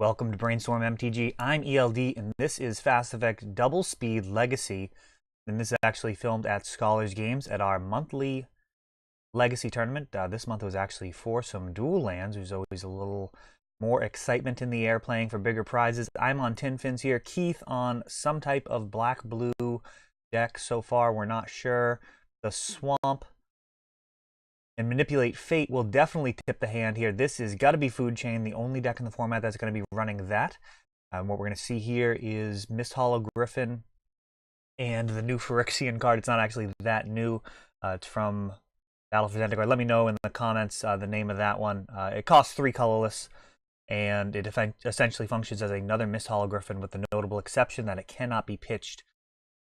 Welcome to Brainstorm MTG. I'm ELD, and this is Fast Effect Double Speed Legacy. And this is actually filmed at Scholars Games at our monthly Legacy tournament. This month was actually for some dual lands. There's always a little more excitement in the air playing for bigger prizes. I'm on Tin Fins here. Keith on some type of black-blue deck so far. We're not sure. The Swamp and Manipulate Fate will definitely tip the hand here. This is got to be Food Chain, the only deck in the format that's going to be running that. What we're going to see here is Mist Hollow Griffin and the new Phyrexian card. It's not actually that new. It's from Battle for Zendikar. Let me know in the comments the name of that one. It costs 3 colorless, and it essentially functions as another Mist Hollow Griffin with the notable exception that it cannot be pitched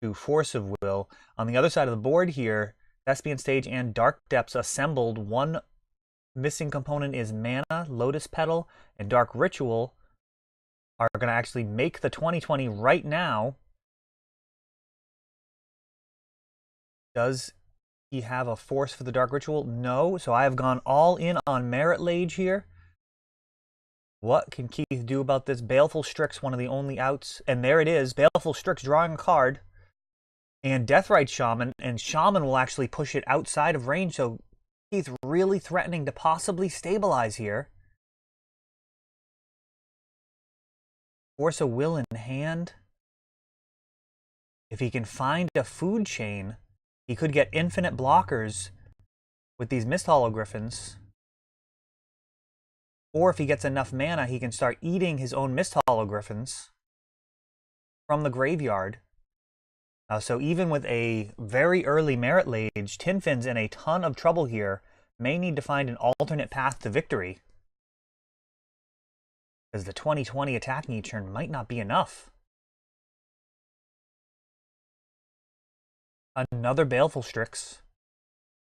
to Force of Will. On the other side of the board here, Thespian Stage and Dark Depths assembled. One missing component is Mana, Lotus Petal, and Dark Ritual are going to actually make the 2020 right now. Does he have a force for the Dark Ritual? No, so I have gone all in on Merit Lage here. What can Keith do about this? Baleful Strix, one of the only outs, and there it is. Baleful Strix drawing a card. And Deathrite Shaman, and Shaman will actually push it outside of range, so Keith really threatening to possibly stabilize here. Force of Will in hand. If he can find a Food Chain, he could get infinite blockers with these Mist Hollow Griffins. Or if he gets enough mana, he can start eating his own Mist Hollow Griffins from the graveyard. So even with a very early Merit Lage, Tin Fins in a ton of trouble here. May need to find an alternate path to victory, because the 2020 attacking each turn might not be enough. Another Baleful Strix.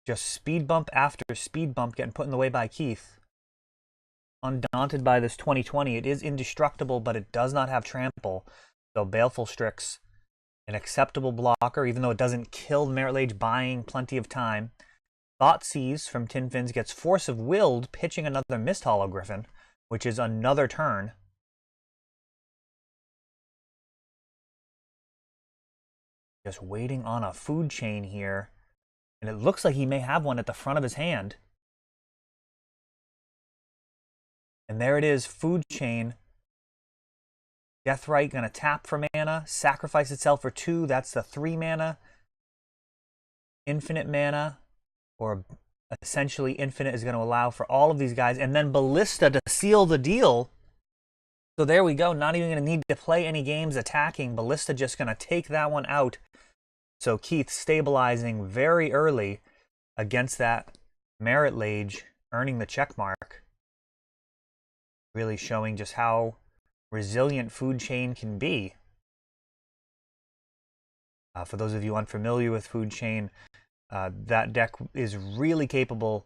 Just speed bump after speed bump getting put in the way by Keith. Undaunted by this 2020. It is indestructible, but it does not have trample. So Baleful Strix, an acceptable blocker, even though it doesn't kill Merit Lage, buying plenty of time. Thoughtseize from Tin Fins gets Force of Willed, pitching another Mist Hollow Griffin, which is another turn. Just waiting on a Food Chain here. And it looks like he may have one at the front of his hand. And there it is, Food Chain. Deathrite going to tap for mana, sacrifice itself for 2. That's the 3 mana. Infinite mana, or essentially infinite, is going to allow for all of these guys. And then Ballista to seal the deal. So there we go. Not even going to need to play any games attacking. Ballista just going to take that one out. So Keith stabilizing very early against that Merit Lage, earning the check mark. Really showing just how resilient Food Chain can be. For those of you unfamiliar with Food Chain, that deck is really capable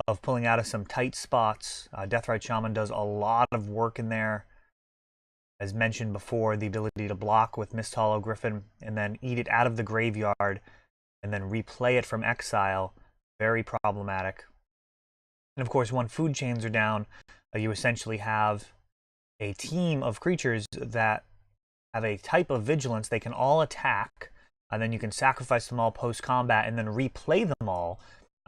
of pulling out of some tight spots. Deathrite Shaman does a lot of work in there. As mentioned before, the ability to block with Mist Hollow Griffin and then eat it out of the graveyard and then replay it from exile. Very problematic. And of course, when Food Chains are down, you essentially have a team of creatures that have a type of vigilance. They can all attack, and then you can sacrifice them all post-combat and then replay them all.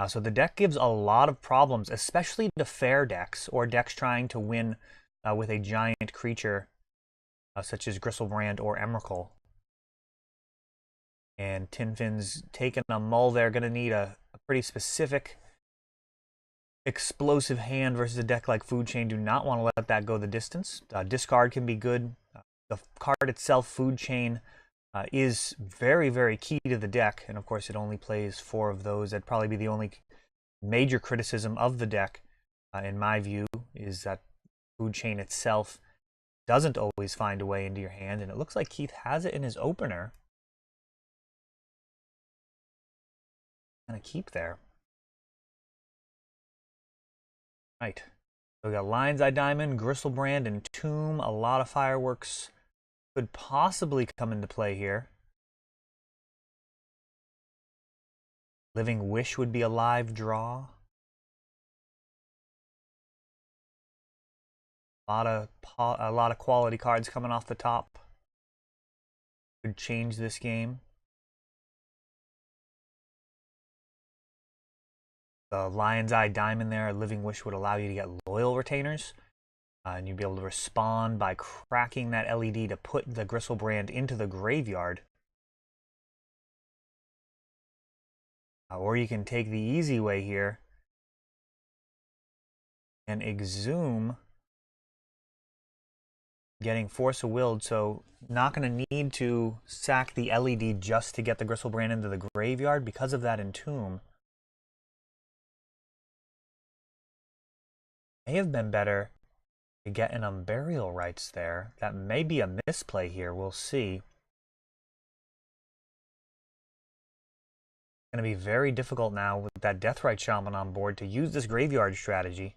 So the deck gives a lot of problems, especially to fair decks or decks trying to win with a giant creature such as Gristlebrand or Emrakul. And Tin Fins taking a mull there. Going to need a pretty specific explosive hand versus a deck like Food Chain. Do not want to let that go the distance. Discard can be good. The card itself, Food Chain, is very, very key to the deck. And of course, it only plays 4 of those. That'd probably be the only major criticism of the deck, in my view, is that Food Chain itself doesn't always find a way into your hand. And it looks like Keith has it in his opener. Gonna keep there. Right. So we got Lion's Eye Diamond, Gristlebrand, and Tomb. A lot of fireworks could possibly come into play here. Living Wish would be a live draw. A lot of quality cards coming off the top. Could change this game. The Lion's Eye Diamond there, Living Wish, would allow you to get loyal retainers. And you'd be able to respond by cracking that LED to put the Gristlebrand into the graveyard. Or you can take the easy way here and exhume, getting Force of Willed, so not going to need to sack the LED just to get the Gristlebrand into the graveyard because of that Entomb. May have been better to get an Unburial Rites there. That may be a misplay here, we'll see. Going to be very difficult now with that Deathrite Shaman on board to use this graveyard strategy.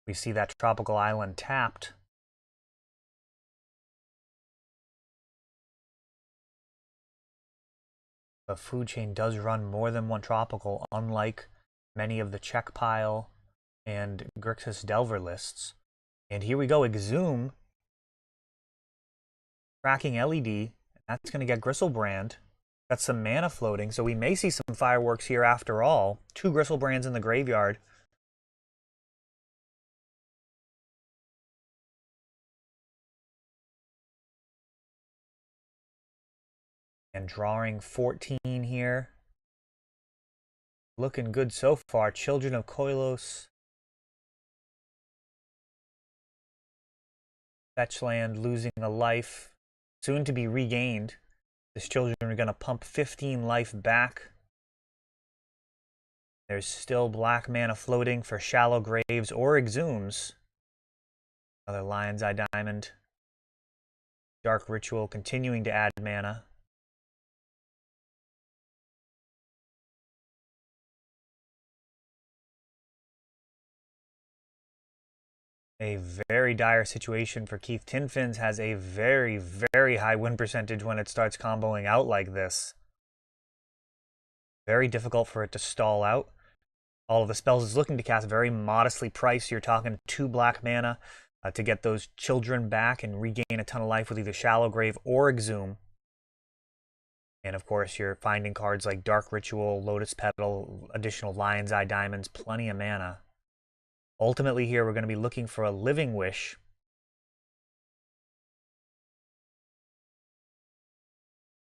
We see that Tropical Island tapped. The food chain does run more than one tropical, unlike many of the check pile and Grixis Delver lists. And here we go, Exhume, cracking LED. That's going to get Gristlebrand. Got some mana floating, so we may see some fireworks here after all. 2 Gristlebrands in the graveyard. And drawing 14 here. Looking good so far. Children of Koilos. Fetchland losing a life. Soon to be regained. These children are going to pump 15 life back. There's still black mana floating for Shallow Graves or Exhumes. Another Lion's Eye Diamond. Dark Ritual continuing to add mana. A very dire situation for Keith. Tinfins has a very, very high win percentage when it starts comboing out like this. Very difficult for it to stall out. All of the spells it's looking to cast very modestly priced. You're talking 2 black mana to get those children back and regain a ton of life with either Shallow Grave or Exhume. And of course, you're finding cards like Dark Ritual, Lotus Petal, additional Lion's Eye Diamonds, plenty of mana. Ultimately here, we're going to be looking for a Living Wish.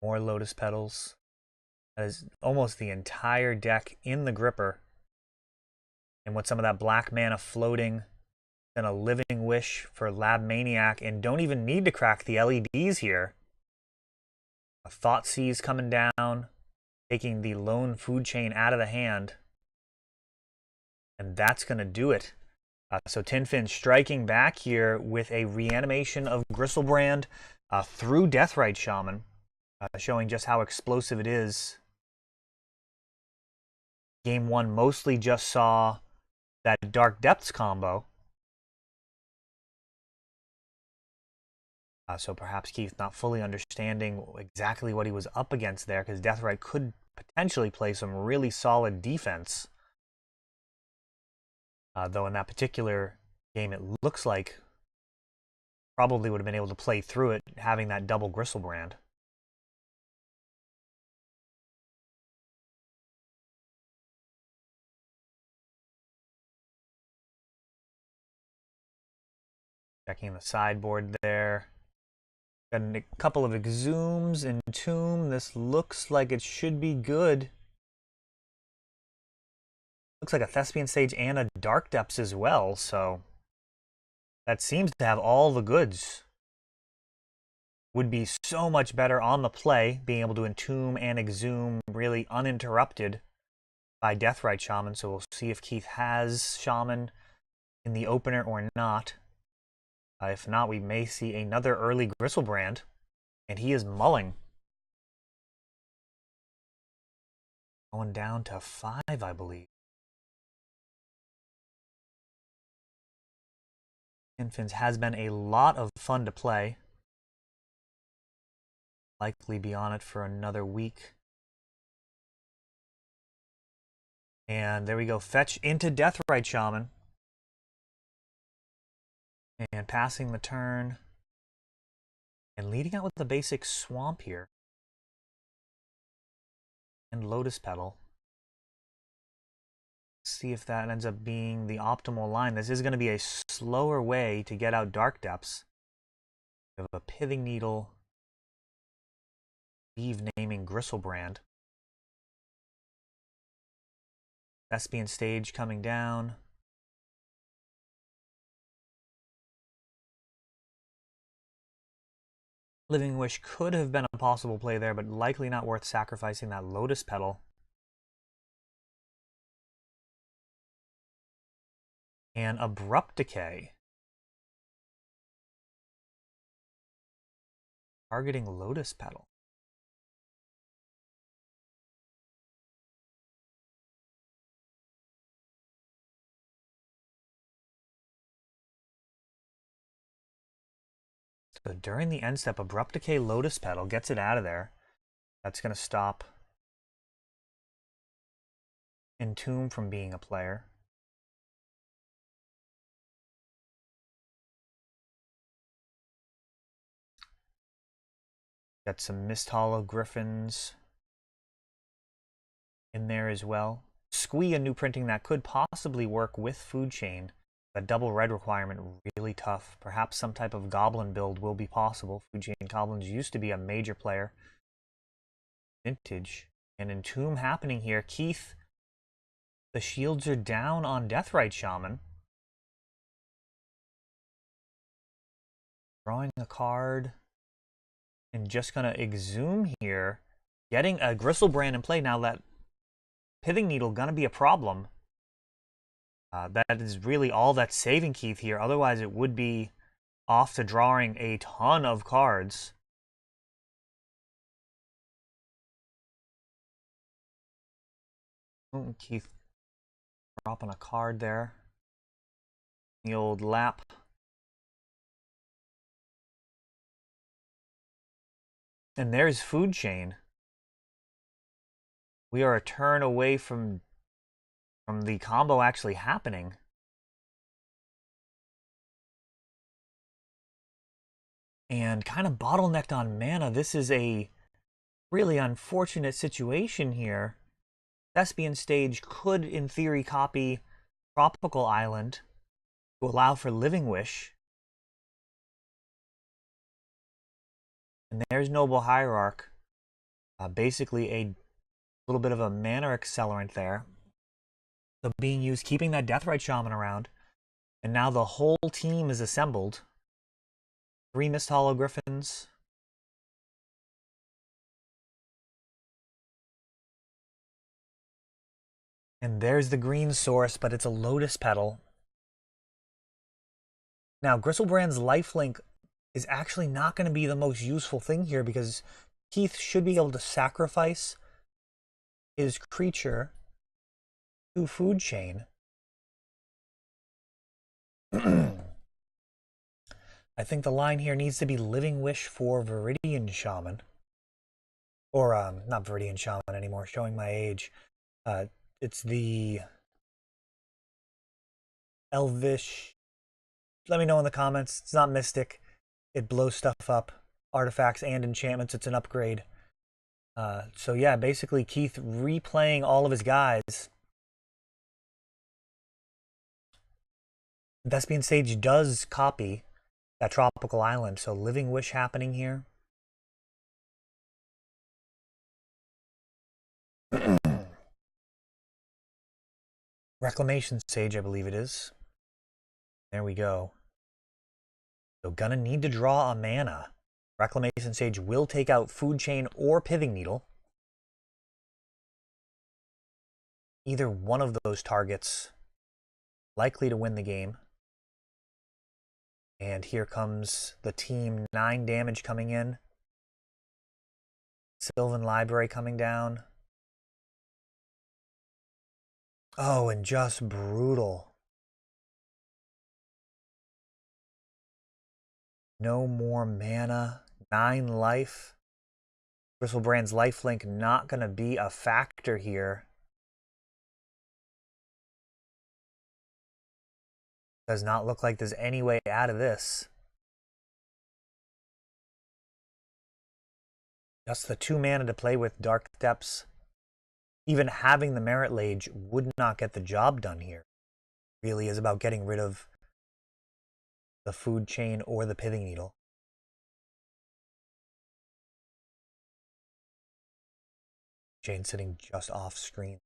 More Lotus Petals. That is almost the entire deck in the Gripper. And with some of that black mana floating, then a Living Wish for Lab Maniac, and don't even need to crack the LEDs here. A Thoughtseize coming down, taking the lone food chain out of the hand. And that's going to do it. So Tinfin striking back here with a reanimation of Gristlebrand through Deathrite Shaman, showing just how explosive it is. Game 1 mostly just saw that Dark Depths combo. So perhaps Keith not fully understanding exactly what he was up against there, because Deathrite could potentially play some really solid defense. Though in that particular game, it looks like probably would have been able to play through it, having that double Gristlebrand. Checking the sideboard there. Got a couple of Exhumes and Entomb. This looks like it should be good. Looks like a Thespian Sage and a Dark Depths as well, so that seems to have all the goods. Would be so much better on the play, being able to Entomb and Exhume really uninterrupted by Deathrite Shaman, so we'll see if Keith has Shaman in the opener or not. If not, we may see another early Gristlebrand, and he is mulling. Going down to 5, I believe. Tinfins has been a lot of fun to play. Likely be on it for another week. And there we go. Fetch into Deathrite Shaman. And passing the turn. And leading out with the basic Swamp here. And Lotus Petal. See if that ends up being the optimal line. This is going to be a slower way to get out Dark Depths. We have a Pithing Needle. Eve naming Gristlebrand. Thespian Stage coming down. Living Wish could have been a possible play there, but likely not worth sacrificing that Lotus Petal. And Abrupt Decay. Targeting Lotus Petal. So during the end step, Abrupt Decay Lotus Petal gets it out of there. That's going to stop Entomb from being a player. Got some Mist Hollow Griffins in there as well. Squee, a new printing that could possibly work with Food Chain. The double red requirement really tough. Perhaps some type of goblin build will be possible. Food Chain Goblins used to be a major player. Vintage. And Entomb happening here. Keith, the shields are down on Deathrite Shaman. Drawing a card. And just going to exhume here. Getting a Gristlebrand in play. Now that Pithing Needle going to be a problem. That is really all that's saving Keith here. Otherwise, it would be off to drawing a ton of cards. Keith dropping a card there. The old lap. And there's Food Chain. We are a turn away from the combo actually happening. And kind of bottlenecked on mana. This is a really unfortunate situation here. Thespian Stage could, in theory, copy Tropical Island to allow for Living Wish. And there's Noble Hierarch. Basically a little bit of a mana accelerant there. So being used, keeping that Deathrite Shaman around. And now the whole team is assembled. 3 Mist Hollow Griffins. And there's the green source, but it's a Lotus Petal. Now, Gristlebrand's lifelink is actually not going to be the most useful thing here because Keith should be able to sacrifice his creature to Food Chain. I think the line here needs to be Living Wish for Viridian Shaman. Or, not Viridian Shaman anymore, showing my age. It's the Elvish. Let me know in the comments. It's not Mystic. It blows stuff up. Artifacts and enchantments. It's an upgrade. So yeah, basically Keith replaying all of his guys. Thespian Stage does copy that Tropical Island, so Living Wish happening here. Reclamation Sage, I believe it is. There we go. So gonna need to draw a mana. Reclamation Sage will take out Food Chain or Pithing Needle. Either one of those targets likely to win the game. And here comes the team. 9 damage coming in. Sylvan Library coming down. Oh, and just brutal. No more mana. 9 life. Gristlebrand's lifelink not going to be a factor here. Does not look like there's any way out of this. Just the 2 mana to play with Dark Depths. Even having the Merit Lage would not get the job done here. It really is about getting rid of the food chain or the pithing needle. Chain sitting just off screen.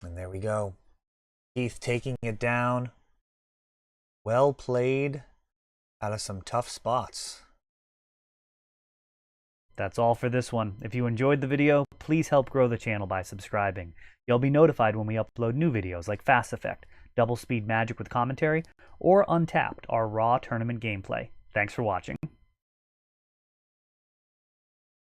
And there we go. Keith taking it down. Well played out of some tough spots. That's all for this one. If you enjoyed the video, please help grow the channel by subscribing. You'll be notified when we upload new videos like Fast Effect, Double Speed Magic with commentary, or Untapped, our raw tournament gameplay. Thanks for watching.